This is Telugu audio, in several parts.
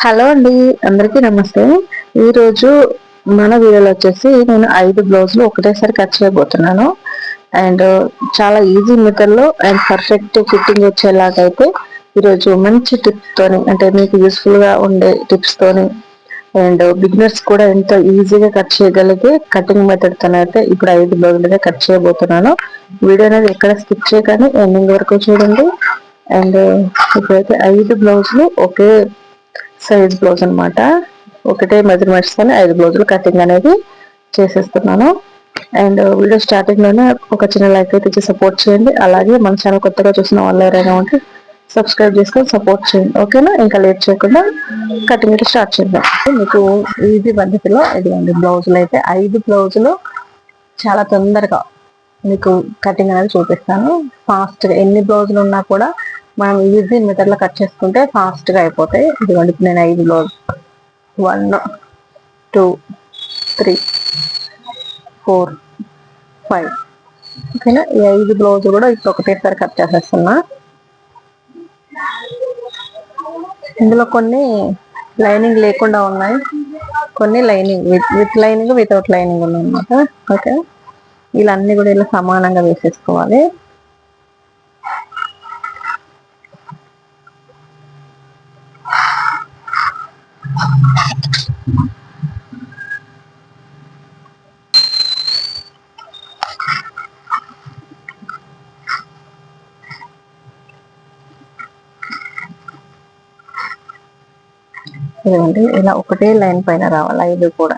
హలో అండి, అందరికీ నమస్తే. ఈరోజు మన వీడియోలో వచ్చేసి నేను 5 బ్లౌజులు ఒకటేసారి కట్ చేయబోతున్నాను. అండ్ చాలా ఈజీ మెథడ్లో అండ్ పర్ఫెక్ట్ ఫిట్టింగ్ వచ్చేలాగైతే ఈరోజు మంచి టిప్స్తోని, అంటే మీకు యూస్ఫుల్గా ఉండే టిప్స్తోని అండ్ బిగినర్స్ కూడా ఎంతో ఈజీగా కట్ చేయగలిగే కటింగ్ మెథడ్తో అయితే ఇప్పుడు 5 బ్లౌజులుగా కట్ చేయబోతున్నాను. వీడియో అనేది ఎక్కడ స్కిప్ చేయకండి, ఎండింగ్ వరకు చూడండి. అండ్ ఇప్పుడైతే 5 బ్లౌజులు ఒకే సైజ్ బ్లౌజ్ అనమాట, ఒకటే మెజర్మెంట్స్ తోనే 5 బ్లౌజులు కటింగ్ అనేది చేసేస్తున్నాను. అండ్ వీడియో స్టార్టింగ్ లోనే ఒక చిన్న లైక్ అయితే ఇచ్చి సపోర్ట్ చేయండి. అలాగే మన ఛానల్ కొత్తగా చూసిన వాళ్ళు ఎవరైనా ఉంటే సబ్స్క్రైబ్ చేసుకొని సపోర్ట్ చేయండి. ఓకేనా? ఇంకా లేట్ చేయకుండా కటింగ్ అయితే స్టార్ట్ చేద్దాం. మీకు ఈజీ పద్ధతిలో ఇదిగోండి బ్లౌజులు అయితే 5 బ్లౌజులు చాలా తొందరగా మీకు కటింగ్ అనేది చూపిస్తాను. ఫాస్ట్గా ఎన్ని బ్లౌజులు ఉన్నా కూడా మనం ఈజీ మెథడ్లో కట్ చేసుకుంటే ఫాస్ట్గా అయిపోతాయి. ఇదిగోండి నేను 5 బ్లౌజ్ 1 2 3 4 5 ఓకేనా. ఈ 5 బ్లౌజ్ కూడా ఇప్పుడు ఒకటేసారి కట్ చేసేస్తున్నా. ఇందులో కొన్ని లైనింగ్ లేకుండా ఉన్నాయి, కొన్ని lining with lining without lining ఉన్నాయి అన్నమాట. ఓకే, ఇలా అన్ని కూడా ఇలా సమానంగా వేసేసుకోవాలి. ఇదిగోండి ఇలా ఒకటే లైన్ పైన రావాలి 5 కూడా.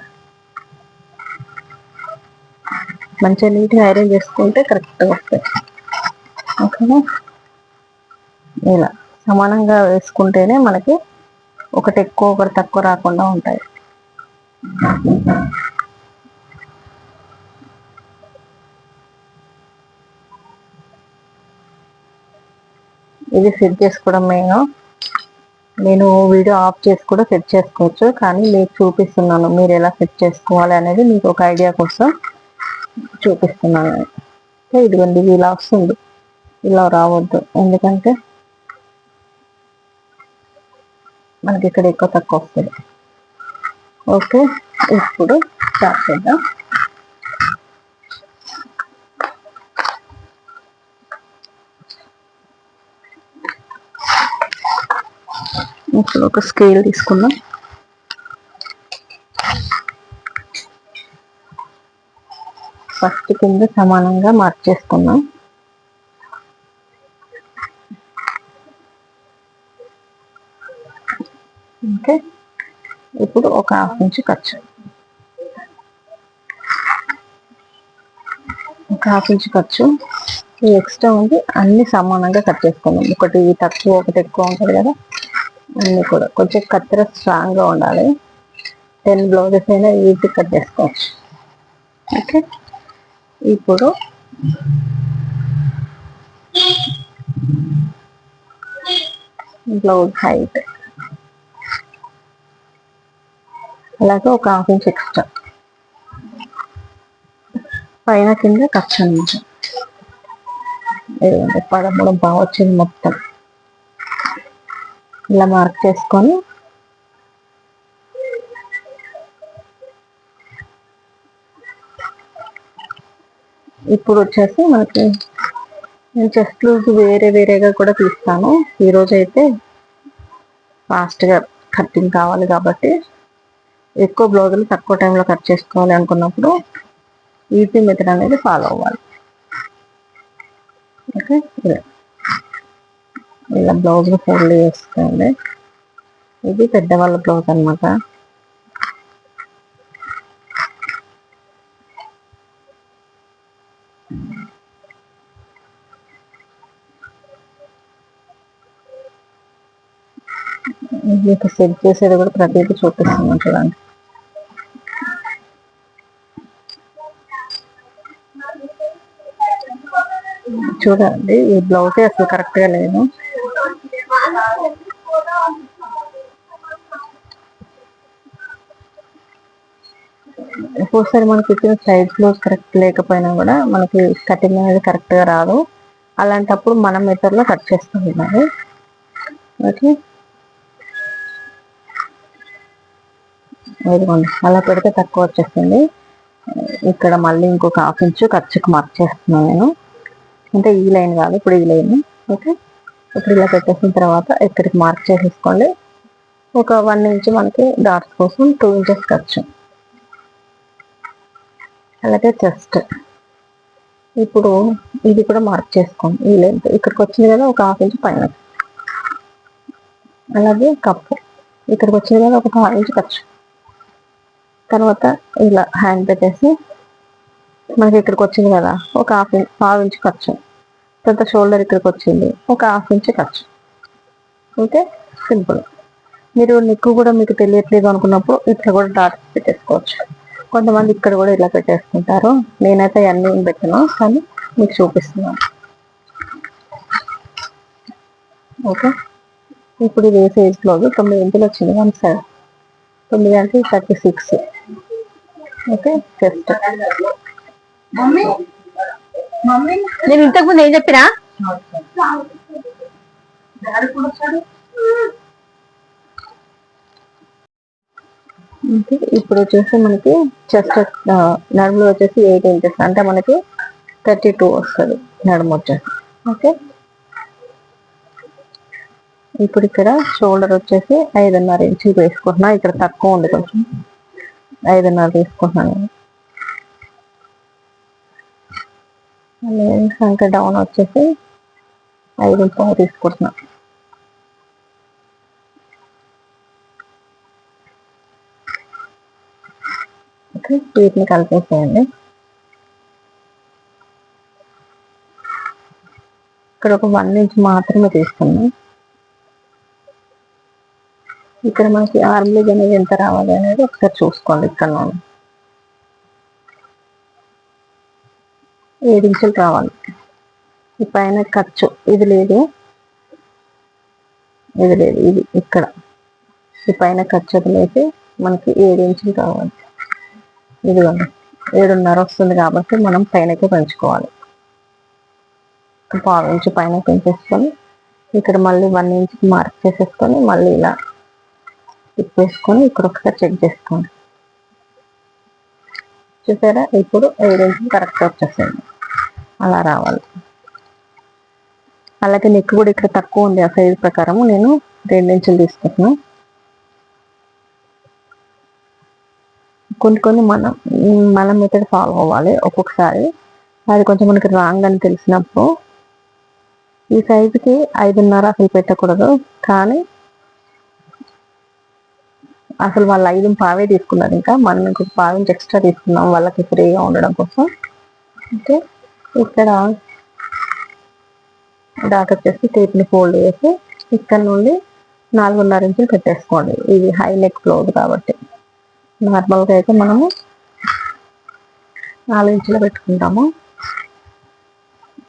మంచిగా నీట్గా ఐరన్ చేసుకుంటే కరెక్ట్గా వస్తాయి. ఓకేనా, ఇలా సమానంగా వేసుకుంటేనే మనకి ఒకటి ఎక్కువ ఒకటి తక్కువ రాకుండా ఉంటాయి. ఇది సెట్ చేసుకోవడం నేను వీడియో ఆఫ్ చేసి కూడా సెట్ చేసుకోవచ్చు, కానీ మీకు చూపిస్తున్నాను మీరు ఎలా సెట్ చేసుకోవాలి అనేది, మీకు ఒక ఐడియా కోసం చూపిస్తున్నాను. ఇదిగోండి ఇలా వస్తుంది, ఇలా రావద్దు, ఎందుకంటే మనకి ఇక్కడ ఎక్కువ తక్కువ వస్తుంది. ఓకే, ఇప్పుడు స్టార్ట్ చేద్దాం. ఇప్పుడు ఒక స్కేల్ తీసుకుందాం. ఫస్ట్ కింద సమానంగా మార్క్ చేసుకుందాం. ఓకే, ఇప్పుడు ఒక హాఫ్ ఇంచ్ ఖర్చు, ఈ ఎక్స్ట్రా ఉంది అన్ని సమానంగా కట్ చేసుకుందాం. ఒకటి తక్కువ ఒకటి ఎక్కువ ఉంటుంది కదా, అన్ని కూడా కొంచెం కత్తెర స్ట్రాంగ్గా ఉండాలి. 10 బ్లౌజెస్ అయినా ఈజీ కట్ చేసుకోవచ్చు. ఓకే, ఇప్పుడు బ్లౌజ్ హైట్ అలాగే ఒక హాఫ్ ఇంచ్ ఎక్స్ట్రా పైన కింద ఖర్చు అనమాట. 13 వచ్చింది మొత్తం. ఇలా మార్క్ చేసుకొని ఇప్పుడు వచ్చేసి మనకి నేను చెస్ట్ లూజ్ వేరేగా కూడా తీస్తాను. ఈరోజు అయితే ఫాస్ట్గా కటింగ్ కావాలి కాబట్టి, ఎక్కువ బ్లౌజులు తక్కువ టైంలో కట్ చేసుకోవాలి అనుకున్నప్పుడు ఈజీ మెథడ్ అనేది ఫాలో అవ్వాలి. ఓకే, ఇలా బ్లౌజ్లు ఫోల్డ్ చేసుకోండి. ఇది పెద్దవాళ్ళ బ్లౌజ్ అనమాట. మీకు సెట్ చేసేది కూడా ప్రతిదీ చూపిస్తున్నాను చూడండి. చూడండి, ఈ బ్లౌజే అసలు కరెక్ట్గా లేదు. ఒక్కోసారి మనకి ఇచ్చిన సైజ్ బ్లౌజ్ కరెక్ట్ లేకపోయినా కూడా మనకి కటింగ్ అనేది కరెక్ట్గా రాదు. అలాంటప్పుడు మనం మెథడ్లో కట్ చేసుకుంటున్నాము. ఓకే, ఇదిగోండి అలా పెడితే తక్కువ వచ్చేస్తుంది. ఇక్కడ మళ్ళీ ఇంకొక హాఫ్ ఇంచు ఖర్చుకు మార్క్ చేస్తున్నాను నేను. అంటే ఈ లైన్ కాదు, ఇప్పుడు ఈ లైన్. ఓకే, ఇప్పుడు ఇలా పెట్టేసిన తర్వాత ఇక్కడికి మార్క్ చేసేసుకోండి. ఒక 1 ఇంచ్ మనకి డాట్స్ కోసం 2 ఇంచెస్ ఖర్చు. అలాగే చెస్ట్ ఇప్పుడు ఇది కూడా మార్క్ చేసుకోండి. ఈ లెంత్ ఇక్కడికి వచ్చింది కదా, ఒక హాఫ్ ఇంచ్ పైన. అలాగే కప్పు ఇక్కడికి వచ్చింది కదా, ఒక 1/2 ఇంచ్ ఖర్చు. తర్వాత ఇలా హ్యాండ్ పెట్టేసి మనకి ఇక్కడికి వచ్చింది కదా, ఒక హాఫ్ ఇంచ్ ఖర్చు. తర్వాత షోల్డర్ ఇక్కడికి వచ్చింది, ఒక హాఫ్ ఇంచ్ ఖర్చు. Okay, simple. మీరు నెక్ కూడా మీకు తెలియట్లేదు అనుకున్నప్పుడు ఇట్లా కూడా డాట్స్ పెట్టేసుకోవచ్చు. కొంతమంది ఇక్కడ కూడా ఇలా పెట్టేసుకుంటారు. నేనైతే అన్నీ పెట్టాను, కానీ మీకు చూపిస్తున్నాను. ఓకే, ఇప్పుడు ఇది సైజ్ బ్లౌజ్ 9 ఇంచులు వచ్చింది. 1 సైడ్ 9 అంటే 36. Okay, chest. నేను ఇంతకుముందు ఏం చెప్పినా, ఇప్పుడు వచ్చేసి మనకి చెస్ట్ నడుములో వచ్చేసి 8 ఇంచెస్, అంటే మనకి 32 వస్తుంది నడుము వచ్చేసి. ఓకే, ఇప్పుడు ఇక్కడ షోల్డర్ వచ్చేసి 5.5 ఇంచులు వేసుకుంటున్నా. ఇక్కడ తక్కువ ఉంది కొంచెం, 5.5 తీసుకుంటున్నాను. ఇంకా డౌన్ వచ్చేసి 5.5 తీసుకుంటున్నా. ఓకే, వీటిని కలిపేసేయండి. ఇక్కడ ఒక 1 ఇంచ్ మాత్రమే తీసుకున్నాం. ఇక్కడ మనకి ఆర్మ్లెగ్ అనేది ఎంత రావాలి అనేది ఒకసారి చూసుకోండి. ఇక్కడ 7 ఇంచులు రావాలి. ఈ పైన ఖర్చు ఇది లేదు, ఇది ఇక్కడ ఈ పైన ఖర్చు వదిలేసి మనకి 7 ఇంచులు కావాలి. ఇదిగోండి 7.5 వస్తుంది కాబట్టి మనం పైనకి పెంచుకోవాలి. 1/2 ఇంచు పైన పెంచేసుకొని ఇక్కడ మళ్ళీ 1 ఇంచ్కి మార్క్ చేసేసుకొని మళ్ళీ ఇలా తిప్పేసుకొని ఇక్కడ ఒకసారి చెక్ చేసుకోండి. చూసారా, ఇప్పుడు 7 ఇంచులు కరెక్ట్ వచ్చేసింది. అలా రావాలి. అలాగే నెక్ కూడా ఇక్కడ తక్కువ ఉంది. ఆ సైజ్ ప్రకారం నేను 2 ఇంచులు తీసుకుంటున్నాను. కొన్ని మన మెథడ్ ఫాలో అవ్వాలి. ఒక్కొక్కసారి అది కొంచెం మనకి రాంగ్ అని తెలిసినప్పుడు ఈ సైజుకి 5.5 అసలు పెట్టకూడదు, కానీ అసలు వాళ్ళు 5.5 తీసుకున్నారు. ఇంకా మనం ఇంకొక 1/2 ఇంచ్ ఎక్స్ట్రా తీసుకున్నాం వాళ్ళకి ఫ్రీగా ఉండడం కోసం. ఓకే, ఇక్కడ డాట్ వచ్చేసి టేప్ని ఫోల్డ్ చేసి ఇక్కడ నుండి 4.5 ఇంచులు పెట్టేసుకోండి. ఇది హై నెక్ బ్లౌజ్ కాబట్టి నార్మల్గా అయితే మనము 4 ఇంచులు పెట్టుకుంటాము.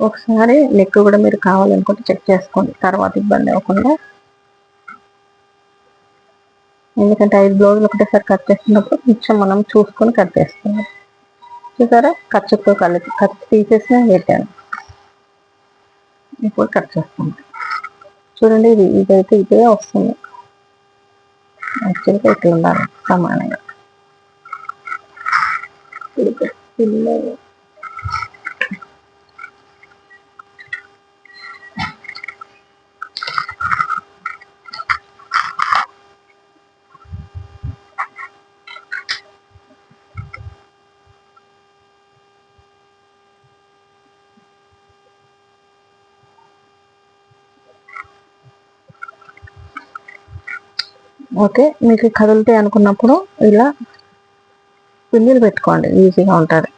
ఒకసారి నెక్ కూడా మీరు కావాలనుకుంటే చెక్ చేసుకోండి, తర్వాత ఇబ్బంది అవ్వకుండా. ఎందుకంటే 5 బ్లౌజులు ఒకటేసారి కట్ చేస్తున్నప్పుడు కొంచెం మనం చూసుకొని కట్ చేసుకోవాలి. చూసారా, ఖర్చుతో కలిపి ఖర్చు తీసేసి పెట్టాను. ఇప్పుడు కట్ చేస్తాను. చూడండి, ఇదైతే ఇదే వస్తుంది. యాక్చువల్గా ఇట్లా ఉండాలి సమానంగా. ఓకే, మీకు కదులుతాయి అనుకున్నప్పుడు ఇలా పిన్నులు పెట్టుకోండి, ఈజీగా ఉంటుంది.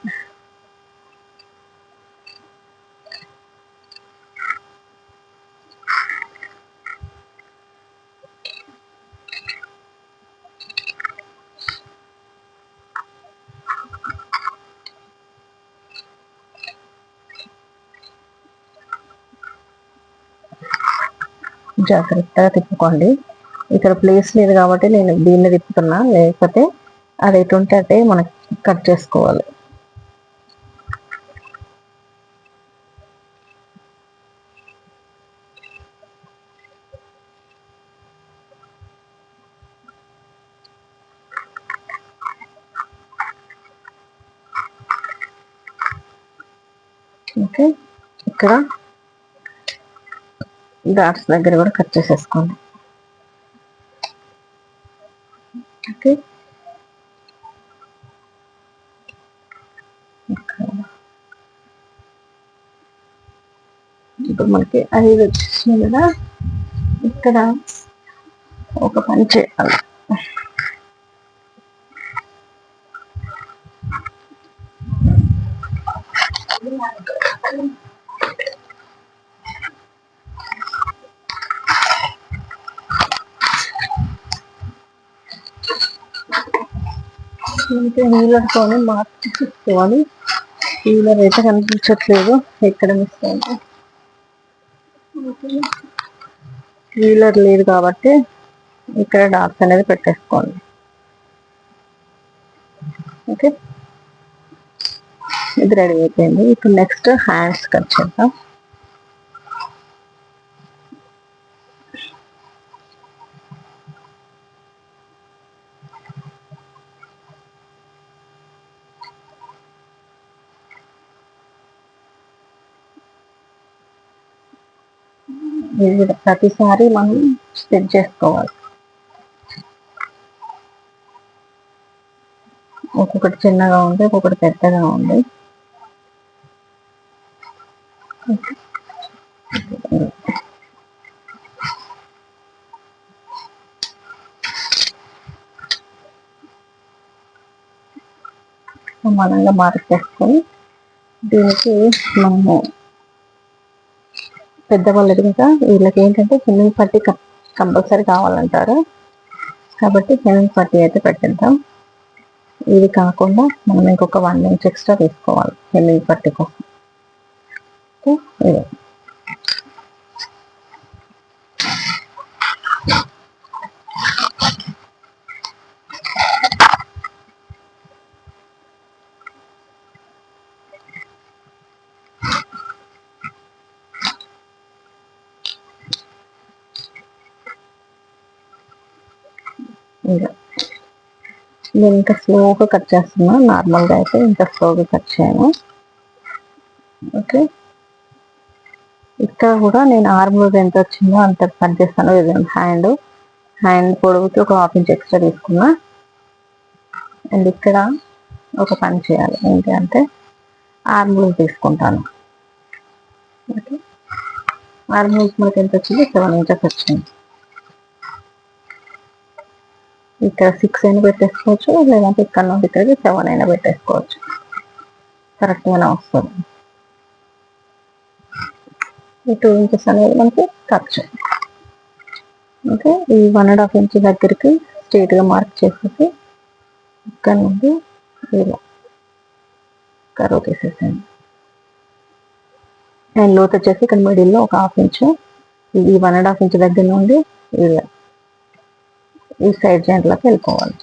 జాగ్రత్తగా తిప్పుకోండి. ఇక్కడ ప్లేస్ లేదు కాబట్టి నేను దీన్ని తిప్పుతున్నా, లేకపోతే అది ఎటుంటే అంటే మనకి కట్ చేసుకోవాలి. ఓకే, ఇక్కడ డాట్స్ దగ్గర కూడా కట్ చేసేసుకోండి. ఓకే, ఇప్పుడు మనకి 5 వచ్చేసినాయి కదా. ఇక్కడ ఒక పని చేయాలి. నీళ్ళతోనే మార్క్ చేసుకోవాలి. వీలర్ అయితే కనిపించట్లేదు, ఎక్కడ మిస్ అయింది. వీలర్ లేదు కాబట్టి ఇక్కడ డాట్స్ అనేది పెట్టేసుకోండి. ఓకే, ఇది రెడీ అయిపోయింది. ఇప్పుడు నెక్స్ట్ హ్యాండ్స్ కట్ చేద్దాం. ప్రతిసారి మనం స్టిచ్ చేసుకోవాలి. ఒక్కొక్కటి చిన్నగా ఉంది, ఒక్కొక్కటి పెద్దగా ఉంది. సమానంగా మార్క్ చేసుకొని దీనికి మనము పెద్దవాళ్ళకి ఇంకా వీళ్ళకి ఏంటంటే హెమ్మింగ్ పట్టీ కంపల్సరీ కావాలంటారు కాబట్టి హెమ్మింగ్ పట్టీ అయితే పెట్టిద్దాం. ఇది కాకుండా మనం ఇంకొక 1 ఇంచ్ ఎక్స్ట్రా తీసుకోవాలి హెమ్మింగ్ పట్టీ కోసం. నేను ఇంకా స్లోగా కట్ చేస్తున్నా, నార్మల్గా అయితే ఇంకా స్లోగా కట్ చేయను. ఓకే, ఇక్కడ కూడా నేను ఆర్మ్ లూజ్ ఎంత వచ్చిందో అంత కట్ చేస్తాను. హ్యాండ్ పొడవుకి ఒక 1/2 ఇంచ్ ఎక్స్ట్రా తీసుకున్నా. అండ్ ఇక్కడ ఒక పని చేయాలి, ఏంటి అంటే ఆర్మ్ లూజ్ తీసుకుంటాను. ఓకే, ఆర్మ్ లూజ్ మనకి ఎంత వచ్చింది? 7 ఇంచెస్ వచ్చింది. ఇక్కడ 6 అయినా పెట్టేసుకోవచ్చు, లేదంటే ఇక్కడ నుండి ఇక్కడికి 7 అయినా పెట్టేసుకోవచ్చు, కరెక్ట్గానే వస్తుంది. ఈ 2 ఇంచెస్ అనేది మనకి ఖర్చు. ఓకే, ఈ 1.5 ఇంచ్ దగ్గరికి స్ట్రైట్గా మార్క్ చేసేసి ఇక్కడ నుండి ఇలా కర్వ్ తీసేసాను. అండ్ లోతు వచ్చేసి ఇక్కడ మిడిల్లో ఒక 1/2 ఇంచ్, ఈ 1.5 ఇంచ్ దగ్గర నుండి ఇలా ఈ సైడ్ జాయింట్లోకి వెళ్ళిపోవాలి.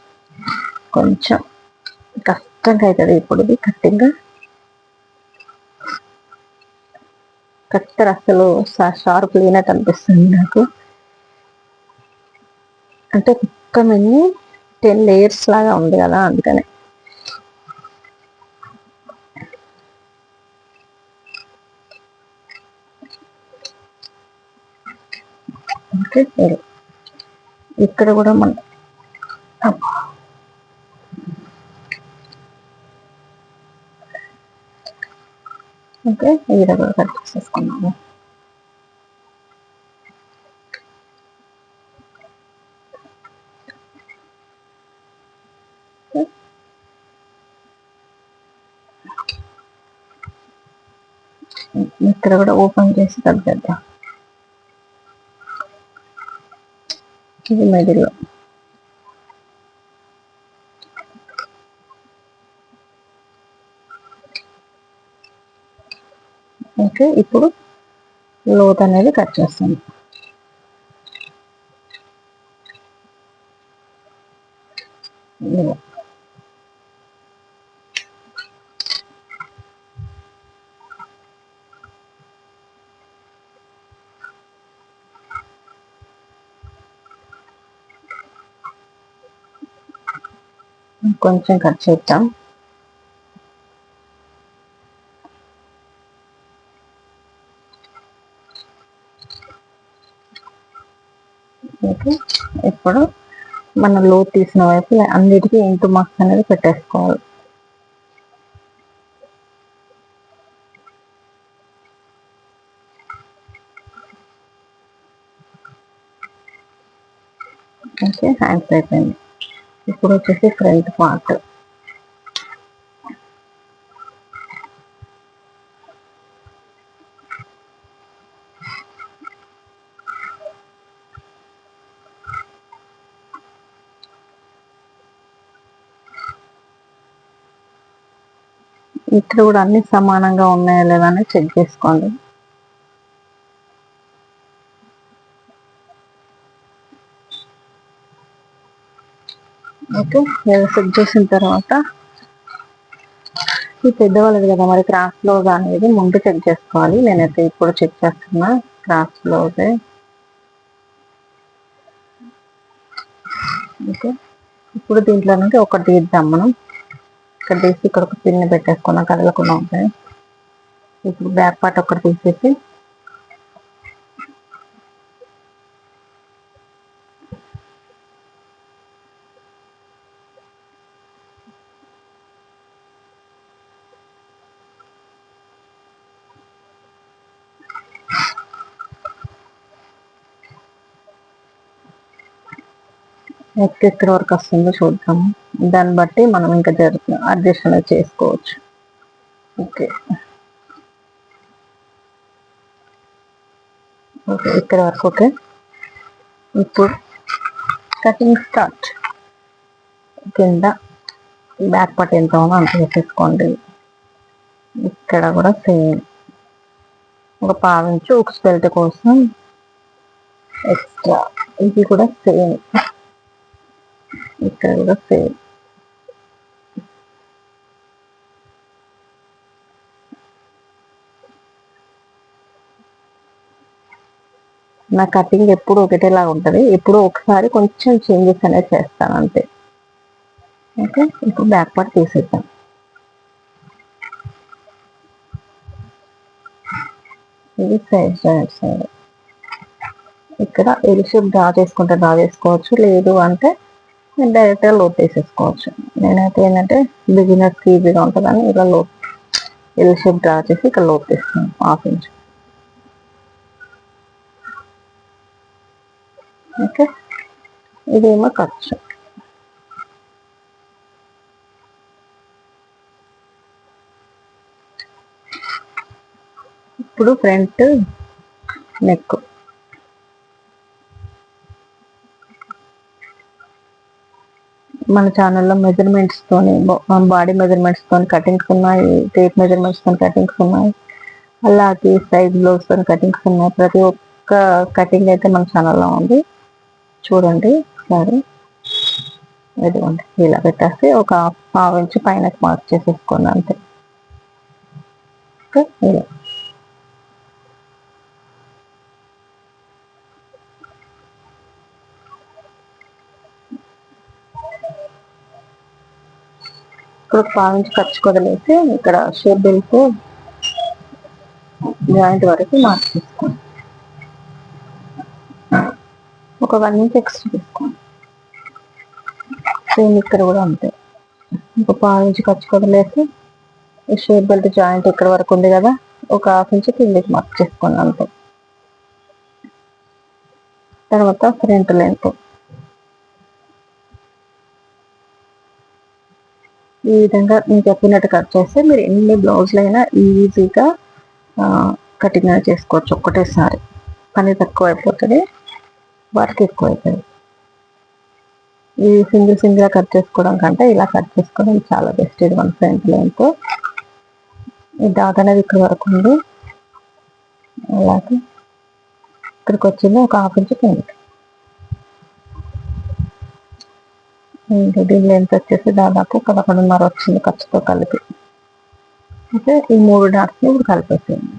కొంచెం కష్టంగా అవుతుంది ఇప్పుడు ఇది కట్టింగ్. కత్తెర అసలు షార్ప్ లేనట్టు అనిపిస్తుంది నాకు, అంటే ఒక్క మిన్ని 10 లేయర్స్ లాగా ఉంది కదా, అందుకనే. ఓకే, ఇక్కడ కూడా మనం ఓకే ఈ విధంగా కట్ చేసేసుకున్నాము. ఇక్కడ కూడా ఓపెన్ చేసి కట్ చేద్దాం. ఇది మిడిల్లో. ఓకే, ఇప్పుడు లోత్ అనేది కట్ చేస్తాను. కొంచెం కట్ చేద్దాం. పెట్టేటప్పుడు మన లోతు తీసిన వైపు అన్నిటికీ ఇంటూ మార్క్స్ అనేది పెట్టేసుకోవాలి. ఓకే, హ్యాండ్స్ అయిపోయింది. ఇప్పుడు వచ్చేసి ఫ్రంట్ పార్ట్. ఇక్కడ కూడా అన్ని సమానంగా ఉన్నాయా లేదా అని చెక్ చేసుకోండి. ఓకే, చెక్ చేసిన తర్వాత ఈ పెద్దవాళ్ళది కదా మరి క్రాస్ బ్లౌజ్ అనేది ముందు చెక్ చేసుకోవాలి. నేనైతే ఇప్పుడు చెక్ చేస్తున్నా క్రాస్ బ్లౌజే. ఓకే, ఇప్పుడు దీంట్లో నుండి ఒకటి తీద్దాం మనం. ఇక్కడ తీసి ఇక్కడ ఒక పిన్ పెట్టేసుకున్నాం కదలకుండా ఉంటాయి. ఇప్పుడు బ్యాక్ పార్ట్ ఒకటి తీసేసి నెక్స్ట్ ఎక్కడ వరకు వస్తుందో చూద్దాము. దాన్ని బట్టి మనం ఇంకా అడ్జస్ట్ అనేది చేసుకోవచ్చు. ఓకే ఓకే, ఇక్కడ వరకు ఓకే. ఇప్పుడు కటింగ్ స్టార్ట్. కింద బ్యాక్ పార్ట్ ఎంత ఉందో అంత పెట్టేసుకోండి. ఇక్కడ కూడా సేమ్ ఒక పావించు ఉక్స్ బెల్ట్ కోసం ఎక్స్ట్రా. ఇది కూడా సేమ్, ఇక్కడ కూడా సేమ్. నా కటింగ్ ఎప్పుడు ఒకటేలాగా ఉంటుంది. ఎప్పుడు ఒకసారి కొంచెం చేంజెస్ అనేది చేస్తాను అంతే. ఓకే, ఇప్పుడు బ్యాక్ పార్ట్ తీసేద్దాం. ఇది సైడ్ సైడ్. ఇక్కడ ఎల్ షేప్ డ్రా చేసుకుంటే డ్రా చేసుకోవచ్చు, లేదు అంటే డైరెక్ట్గా లోట్ వేసేసుకోవచ్చు. నేనైతే ఏంటంటే బిగినర్స్కి ఈజీగా ఉంటుందని ఇలా లోట్ ఎల్ షేప్ డ్రా చేసి ఇక్కడ లోట్ తీస్తాను 1/2 ఇంచ్. ఓకే, ఇదేమో ఖర్చు. ఇప్పుడు ఫ్రంట్ నెక్. మన ఛానల్లో మెజర్మెంట్స్తోని బాడీ మెజర్మెంట్స్తోని కటింగ్స్ ఉన్నాయి, టేప్ మెజర్మెంట్స్తోని కటింగ్స్ ఉన్నాయి, అలాగే సైడ్ బ్లౌజ్తో కటింగ్స్ ఉన్నాయి. ప్రతి ఒక్క కటింగ్ అయితే మన ఛానల్లో ఉంది, చూడండి సరే. ఇదిగోండి ఇలా పెట్టేసి ఒక 1/2 ఇంచ్ పైన మార్క్ చేసేసుకోండి అంతే. ఓకే, ఇలా ఇప్పుడు 1/2 ఇంచ్ ఖర్చు వదిలేసి ఇక్కడ షేప్ బెల్ట్ జాయింట్ వరకు మార్క్ చేసుకోండి. ఒక 1 ఇంచ్ ఎక్స్ట్రా తీసుకోండి. సేమ్ ఇక్కడ కూడా అంతే. ఒక 1/2 ఇంచ్ ఖర్చు వదిలేసి ఈ షేప్ బెల్ట్ జాయింట్ ఇక్కడ వరకు ఉంది కదా, ఒక 1/2 ఇంచ్ కిందికి మార్క్ చేసుకోండి అంతే. తర్వాత ఫ్రంట్ లెంత్ ఈ విధంగా నేను చెప్పినట్టు కట్ చేస్తే మీరు ఎన్ని బ్లౌజులైనా ఈజీగా కటింగ్ చేసుకోవచ్చు ఒక్కటేసారి. పని తక్కువ అయిపోతుంది, వర్క్ ఎక్కువ అవుతుంది. ఈ సింగిల్గా కట్ చేసుకోవడం కంటే ఇలా కట్ చేసుకోవడం చాలా బెస్ట్. ఇది మన ఫ్రంట్ లెంత్. ఈ డాట్ అనేది ఇక్కడ వరకు ఉంది, అలాగే ఇక్కడికి వచ్చింది ఒక 1/2 ఇంచ్ కిందకి. దీని లెంత్ వచ్చేసి దాదాపు 11.5 వచ్చింది ఖర్చుతో కలిపి. అయితే ఈ 3 డాట్స్ని ఇప్పుడు కలిపేసేయండి.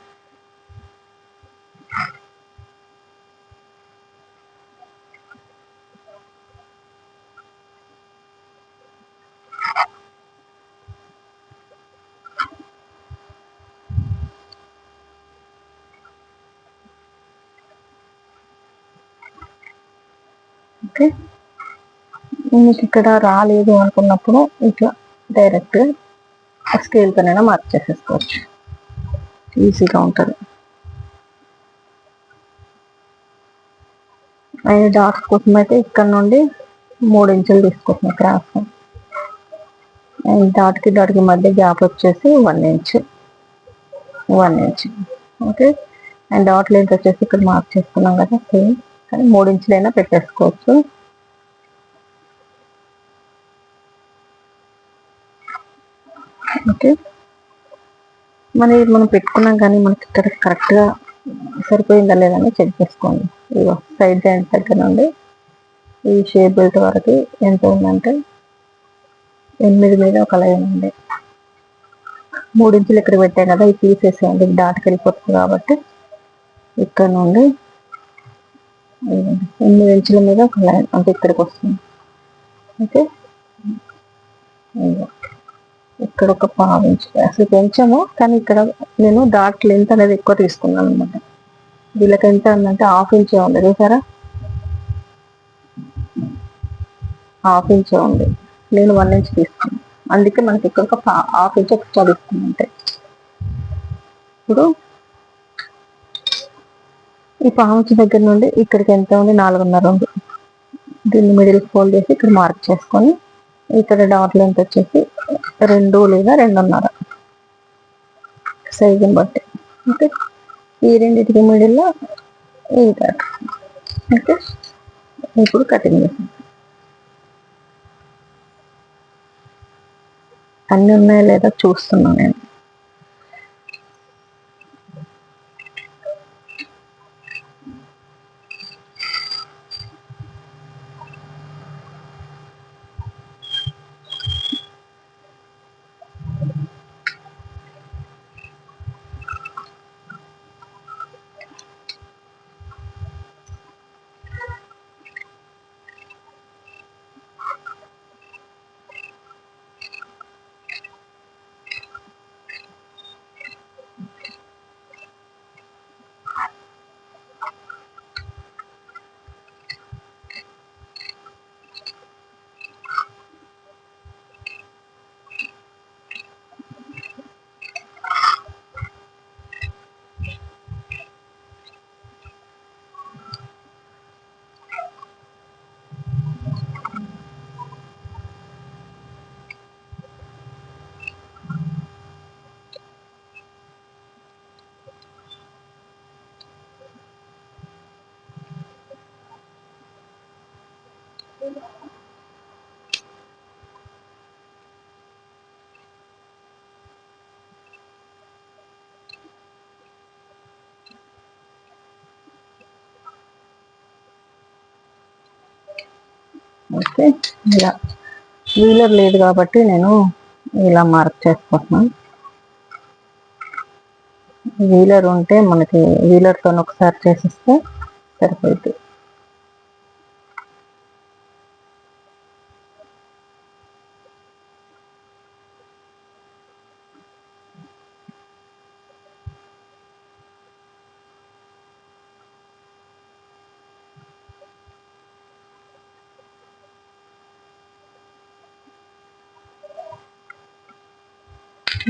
ఓకే, మీకు ఇక్కడ రాలేదు అనుకున్నప్పుడు ఇట్లా డైరెక్ట్ స్కేల్తోనైనా మార్క్ చేసేసుకోవచ్చు, ఈజీగా ఉంటుంది. అండ్ డాట్స్ కోసం అయితే ఇక్కడ నుండి 3 ఇంచులు తీసుకుంటున్నాను క్రాస్. అండ్ డాట్కి మధ్య గ్యాప్ వచ్చేసి 1 inch. Okay. And dot length వచ్చేసి ఇక్కడ మార్క్ చేసుకున్నాం కదా సేమ్, కానీ 3 ఇంచులైనా పెట్టేసుకోవచ్చు. ఓకే. మనం పెట్టుకున్నాం కానీ మనకి ఇక్కడ కరెక్ట్గా సరిపోయిందా లేదని చెక్ చేసుకోండి. ఇగో సైడ్ జాయింట్ దగ్గర నుండి ఈ షేప్ బెల్ట్ వరకు ఎంత ఉందంటే 8 మీద ఒక లైన్ ఉంది. 3 ఇంచులు ఇక్కడ పెట్టాం కదా, ఇది తీసేసేయండి, డాట్కి వెళ్ళిపోతుంది కాబట్టి ఇక్కడ నుండి 8 ఇంచుల మీద ఒక లైన్ అంటే ఇక్కడికి వస్తుంది. ఓకే. ఇక్కడ ఒక 1/2 ఇంచు అసలు కొంచెము, కానీ ఇక్కడ నేను డాట్ లెంత్ అనేది ఎక్కువ తీసుకున్నాను అనమాట. వీళ్ళకి ఎంత ఉందంటే 1/2 ఇంచే ఉంది, చూసారా, 1/2 ఇంచే ఉంది. నేను 1 ఇంచ్ తీసుకున్నాను, అందుకే మనకి ఇక్కడ ఒక 1/2 ఇంచ్ ఎక్స్ట్రా తీసుకున్నాంటే. ఇప్పుడు ఈ 1/2 ఇంచ్ దగ్గర నుండి ఇక్కడికి ఎంత ఉంది, 4.5 ఉంది. దీన్ని మిడిల్ ఫోల్డ్ చేసి ఇక్కడ మార్క్ చేసుకొని ఇక్కడ డాట్ లెంత్ వచ్చేసి 2 లేదా 2.5 సైజుని బట్టి. ఓకే. ఈ రెండింటికి మిడిల్లో ఈ డాట్. ఓకే. ఇప్పుడు కటింగ్ చేసాం. అన్నీ ఉన్నాయా లేదా చూస్తున్నాను నేను. ఓకే. ఇలా వీలర్ లేదు కాబట్టి నేను ఇలా మార్క్ చేసుకుంటున్నాను. వీలర్ ఉంటే మనకి వీలర్తో ఒకసారి చేసిస్తే సరిపోతుంది.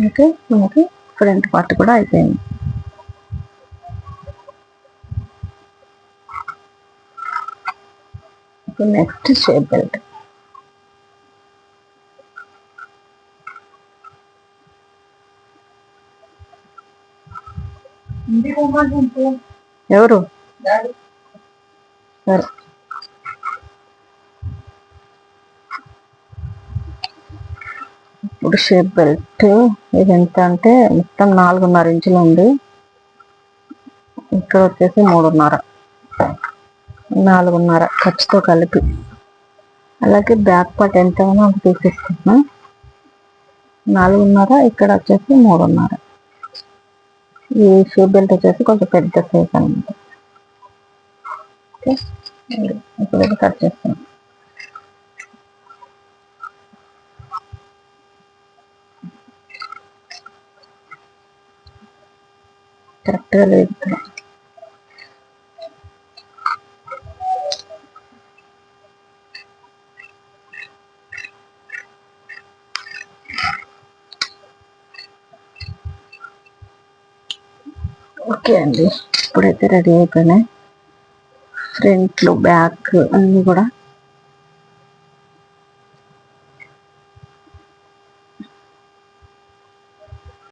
ఓకే. మనకి ఫ్రంట్ పార్ట్ కూడా అయిపోయింది. ఇప్పుడు నెక్స్ట్ షేప్ బెల్ట్. ఎవరు సరే, ఇప్పుడు షేప్ బెల్ట్ ఇది ఎంత అంటే మొత్తం 4.5 ఇంచులు ఉంది. ఇక్కడ వచ్చేసి 4.5 ఖర్చుతో కలిపి. అలాగే బ్యాక్ పార్ట్ ఎంత ఉందో అంత తీసేసుకుంటున్నా. 4.5, ఇక్కడ వచ్చేసి 3.5. ఈ షేప్ బెల్ట్ వచ్చేసి కొంచెం పెద్ద సైజ్ అనమాట. ఓకే. ఇప్పుడు కట్ చేస్తాను. కరెక్ట్గా లేదు ఇక్కడ. ఓకే అండి, ఇప్పుడైతే రెడీ అయిపోయినాయి. ఫ్రంట్లు బ్యాక్ అన్నీ కూడా